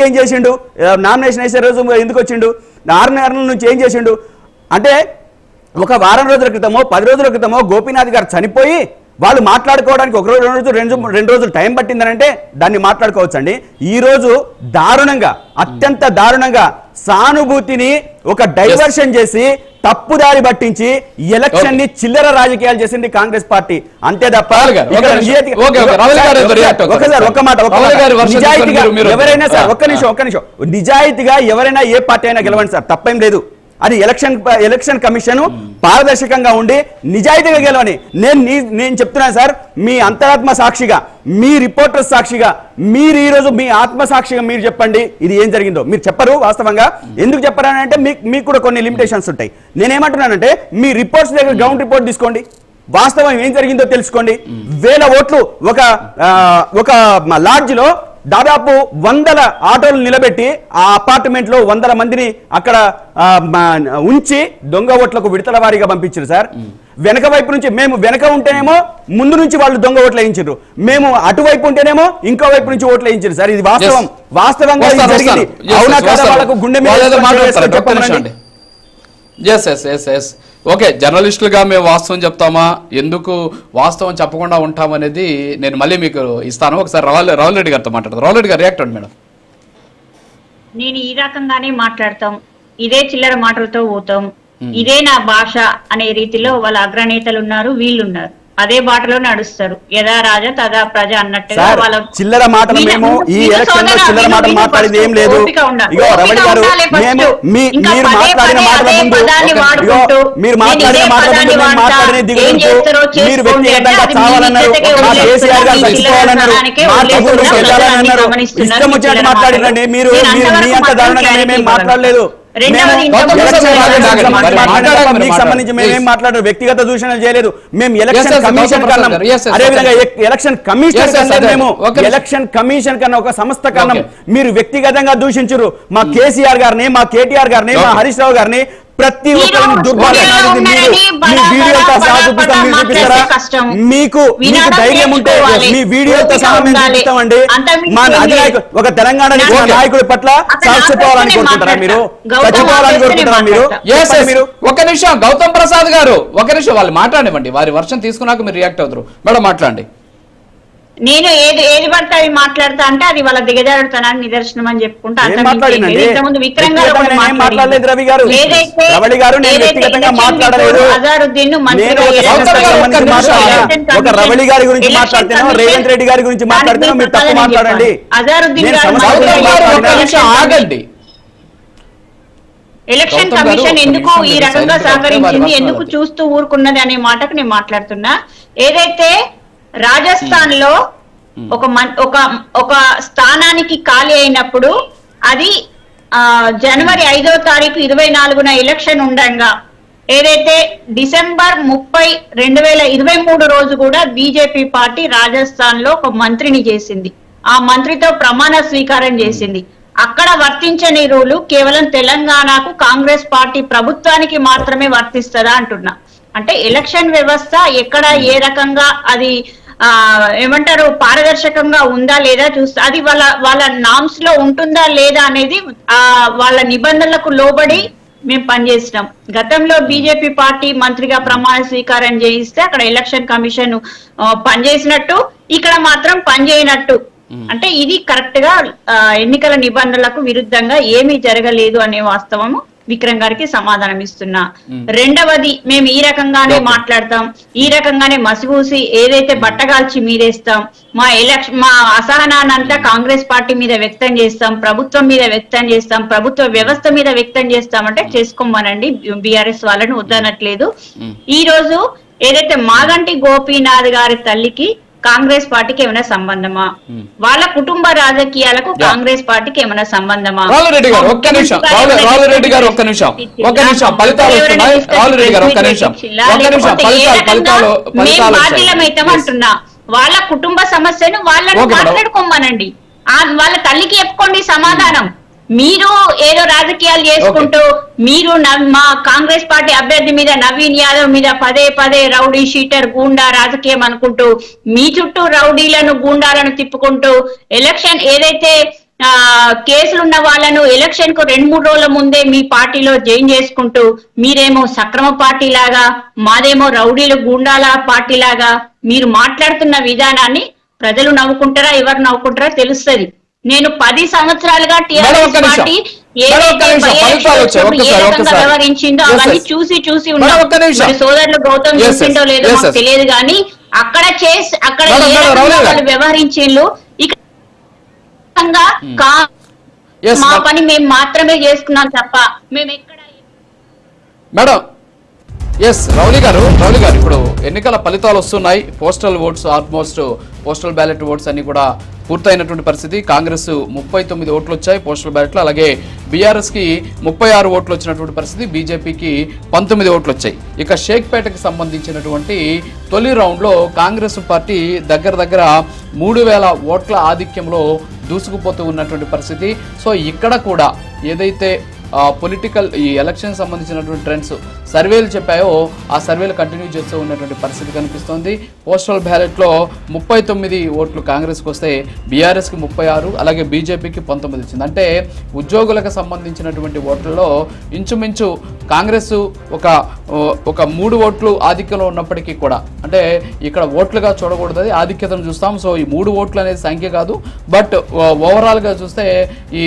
ఏం చేసిండు నామినేషన్ వేసే రోజు ఎందుకు వచ్చిండు 6 నెలల నుంచి ఏం చేసిండు అంటే ఒక వారం రోజుల క్రితమో 10 రోజుల క్రితమో గోపీనాథ్ గారు చనిపోయి వాళ్ళు మాట్లాడుకోవడానికి ఒక రోజు రెండు రోజులు టైం పట్టిందనంటే దాన్ని మాట్లాడుకోవచ్చండి ఈ రోజు దారుణంగా అత్యంత దారుణంగా సానుభూతిని ఒక డైవర్షన్ చేసి తప్పుదారి పట్టించి ఎలక్షన్ ని చిల్లర రాజకీయాలు చేసింది కాంగ్రెస్ పార్టీ అంతే తప్ప ఎవరైనా సార్ ఒక్క నిమిషం నిజాయితీగా ఎవరైనా ఏ పార్టీ అయినా గెలవండి సార్ తప్పేం లేదు అది ఎలక్షన్ కమిషన్ పారదర్శకంగా ఉండి నిజాయితీగా గెలవని నేను చెప్తున్నాను సార్ మీ అంతరాత్మ సాక్షిగా మీ రిపోర్టర్స్ సాక్షిగా మీరు ఈ రోజు మీ ఆత్మ సాక్షిగా మీరు చెప్పండి ఇది ఏం జరిగిందో మీరు చెప్పరు వాస్తవంగా ఎందుకు చెప్పారంటే మీకు కూడా కొన్ని లిమిటేషన్స్ ఉంటాయి నేనేమంటున్నానంటే మీ రిపోర్ట్స్ దగ్గర గ్రౌండ్ రిపోర్ట్ తీసుకోండి వాస్తవం ఏం జరిగిందో తెలుసుకోండి 1000 ఓట్లు ఒక లాడ్జ్ లో దాదాపు 100 ఆటోలు నిలబెట్టి ఆ అపార్ట్మెంట్ లో 100 మందిని అక్కడ ఉంచి దొంగ ఓట్లకు విడతల వారీగా పంపించారు సార్ వెనక వైపు నుంచి మేము వెనక ఉంటేనేమో ముందు నుంచి వాళ్ళు దొంగ ఓట్లు వేయించారు మేము అటువైపు ఉంటేనేమో ఇంకో వైపు నుంచి ఓట్లు వేయించారు సార్ ఇది వాస్తవంగా జరిగింది అవునా కాదా వాళ్ళకు గుండె మీద ఓకే జర్నలిస్టులుగా మేము వాస్తవం చెప్తామా ఎందుకు వాస్తవం చెప్పకుండా ఉంటామనేది నేను మళ్ళీ మీకు ఇస్తాను ఒకసారి రావుల్ రెడ్డి గారితో మాట్లాడతాను రావుల్ రెడ్డి గారు రియాక్ట్ అండి మేడం నేను ఈ రకంగానే మాట్లాడతాం ఇదే చిల్లర మాటలతో పోతాం ఇదే నా భాష అనే రీతిలో వాళ్ళ అగ్రనేతలు ఉన్నారు వీళ్ళున్నారు అదే బాటలో నడుస్తారు యథా రాజా తదా ప్రజ అన్నట్టుగా వాళ్ళ చిల్లర మాటలు మేము ఈ ఎలక్షన్ లో చిల్లర మాటలు మాట్లాడేది ఏం లేదు ఇగో రవళి గారు మేము మీరు మాట్లాడిన మాటల ముందు మీరు మాట్లాడిన మాటల ముందు మేము మాట్లాడిన దిగులు మీరు వ్యక్తిగతంగా చావాలన్నారు మా కేసీఆర్ గారు చచ్చిపోవాలన్నారు మా తగులు వెళ్ళాలన్నారు ఇష్టం వచ్చినట్టు మాట్లాడినండి మీరు మీ అంత దారుణంగా మేమేం మాట్లాడలేదు సంబంధించి మేమేం మాట్లాడారు వ్యక్తిగత దూషణలు చేయలేదు మేము ఎలక్షన్ కమిషన్ కన్నాం అదేవిధంగా ఎలక్షన్ కమిషన్ కన్నా మేము ఎలక్షన్ కమిషన్ కన్నా ఒక సంస్థ కన్నాం మీరు వ్యక్తిగతంగా దూషించరు మా కేసీఆర్ గారిని మా కేటీఆర్ గారిని మా హరీష్ రావు గారిని ప్రతి ఒక్కరిని వీడియోతో సహా చూపిస్తాం మీరు చూపిస్తారా మీకు ధైర్యం ఉంటే మీ వీడియోతో సహా మేము చూపిస్తామండి మా అధినాయకుడు ఒక తెలంగాణ నాయకుడి పట్ల చచ్చిపోవాలని కోరుకుంటారా మీరు చచ్చిపోవాలని కోరుకుంటారా మీరు ఒక నిమిషం గౌతమ్ ప్రసాద్ గారు ఒక నిమిషం వాళ్ళు మాట్లాడేవండి వారి వర్షం తీసుకున్నాక మీరు రియాక్ట్ అవుతారు మేడం మాట్లాడండి నేను ఏది పడితే అవి మాట్లాడతా అంటే అది వాళ్ళ దిగజారుతనాన్ని నిదర్శనం అని చెప్పుకుంటా ఇంతకుముందు విక్రమ్ రవళి గారి గురించి మాట్లాడుతున్నాం రేవంత్ రెడ్డి గారి గురించి మాట్లాడుతున్నాం మీరు తప్పు మాట్లాడండి ఆగండి ఎలక్షన్ కమిషన్ ఎందుకు ఈ రకంగా సహకరించింది ఎందుకు చూస్తూ ఊరుకున్నది అనే మాటకు నేను మాట్లాడుతున్నా ఏదైతే రాజస్థాన్ లో ఒక స్థానానికి ఖాళీ అయినప్పుడు అది జనవరి 5వ తారీఖు 24న ఎలక్షన్ ఉండగా ఏదైతే డిసెంబర్ 30, 2023 రోజు కూడా బీజేపీ పార్టీ రాజస్థాన్ లో ఒక మంత్రిని చేసింది ఆ మంత్రితో ప్రమాణ స్వీకారం చేసింది అక్కడ వర్తించని రూలు కేవలం తెలంగాణకు కాంగ్రెస్ పార్టీ ప్రభుత్వానికి మాత్రమే వర్తిస్తుందా అంటున్నా అంటే ఎలక్షన్ వ్యవస్థ ఎక్కడ ఏ రకంగా అది ఏమంటారు పారదర్శకంగా ఉందా లేదా చూస్తా అది వాళ్ళ నామ్స్ లో ఉంటుందా లేదా అనేది వాళ్ళ నిబంధనలకు లోబడి మేము పనిచేసినాం గతంలో బీజేపీ పార్టీ మంత్రిగా ప్రమాణ స్వీకారం చేయిస్తే అక్కడ ఎలక్షన్ కమిషన్ పనిచేసినట్టు ఇక్కడ మాత్రం పనిచేయనట్టు అంటే ఇది కరెక్ట్ గా ఎన్నికల నిబంధనలకు విరుద్ధంగా ఏమీ జరగలేదు అనే వాస్తవము విక్రమ్ గారికి సమాధానం ఇస్తున్నా రెండవది మేము ఈ రకంగానే మాట్లాడతాం ఈ రకంగానే మసిగూసి ఏదైతే బట్టగాల్చి మీరేస్తాం మా అసహనాన్నంతా కాంగ్రెస్ పార్టీ మీద వ్యక్తం చేస్తాం ప్రభుత్వం మీద వ్యక్తం చేస్తాం ప్రభుత్వ వ్యవస్థ మీద వ్యక్తం చేస్తామంటే చేసుకోమనండి బీఆర్ఎస్ వాళ్ళని వద్దనట్లేదు ఈ రోజు ఏదైతే మాగంటి గోపీనాథ్ గారి తల్లికి కాంగ్రెస్ పార్టీకి ఏమైనా సంబంధమా వాళ్ళ కుటుంబ రాజకీయాలకు కాంగ్రెస్ పార్టీకి ఏమైనా సంబంధమా బాధ్యులమైతామంటున్నా వాళ్ళ కుటుంబ సమస్యను వాళ్ళని మాట్లాడుకోమనండి వాళ్ళ తల్లికి చెప్పుకోండి సమాధానం మీరు ఏదో రాజకీయాలు చేసుకుంటూ మీరు మా కాంగ్రెస్ పార్టీ అభ్యర్థి మీద నవీన్ యాదవ్ మీద పదే రౌడీ షీటర్ గూండా రాజకీయం అనుకుంటూ మీ చుట్టూ రౌడీలను గూండాలను తిప్పుకుంటూ ఎలక్షన్ ఏదైతే కేసులు ఉన్న వాళ్ళను ఎలక్షన్ కు 2-3 రోజుల ముందే మీ పార్టీలో జాయిన్ చేసుకుంటూ మీరేమో సక్రమ పార్టీ లాగా మాదేమో రౌడీలు గూండాల పార్టీ లాగా మీరు మాట్లాడుతున్న విధానాన్ని ప్రజలు నవ్వుకుంటారా ఎవరు నవ్వుకుంటారా తెలుస్తుంది. నేను 10 సంవత్సరాలుగా టీఆర్ఎస్ పార్టీ వ్యవహరించిందో అవన్నీ చూసి ఉన్నాం. సోదరులు గౌతమ్ చూసిండో లేదో మాకు తెలియదు కానీ అక్కడ వాళ్ళు వ్యవహరించిండ్రు. మా పని మేము మాత్రమే చేసుకున్నాం తప్ప మేము ఎక్కడ. మేడం రౌలి గారు ఇప్పుడు ఎన్నికల ఫలితాలు వస్తున్నాయి. Postal votes almost postal ballot votes అన్ని కూడా పూర్తయినటువంటి పరిస్థితి. కాంగ్రెస్ 39 ఓట్లు వచ్చాయి పోస్టల్ బ్యాలెట్లో, అలాగే బీఆర్ఎస్ కి 36 ఓట్లు వచ్చినటువంటి పరిస్థితి, బీజేపీకి 19 ఓట్లు వచ్చాయి. ఇక షేక్పేటకి సంబంధించినటువంటి తొలి రౌండ్ లో కాంగ్రెస్ పార్టీ దగ్గర 3000 ఓట్ల ఆధిక్యంలో దూసుకుపోతూ ఉన్నటువంటి పరిస్థితి. సో ఇక్కడ కూడా ఏదైతే పొలిటికల్ ఈ ఎలక్షన్ సంబంధించినటువంటి ట్రెండ్స్ సర్వేలు చెప్పాయో ఆ సర్వేలు కంటిన్యూ చేస్తూ ఉన్నటువంటి పరిస్థితి కనిపిస్తోంది. పోస్టల్ బ్యాలెట్లో 39 ఓట్లు కాంగ్రెస్కి వస్తే బీఆర్ఎస్కి 36, అలాగే బీజేపీకి 19 వచ్చింది. అంటే ఉద్యోగులకు సంబంధించినటువంటి ఓట్లలో ఇంచుమించు కాంగ్రెస్ ఒక 3 ఓట్లు ఆధిక్యంలో ఉన్నప్పటికీ కూడా, అంటే ఇక్కడ ఓట్లుగా చూడకూడదు, అది ఆధిక్యతను చూస్తాం. సో ఈ 3 ఓట్లు అనేది సంఖ్య కాదు, బట్ ఓవరాల్గా చూస్తే ఈ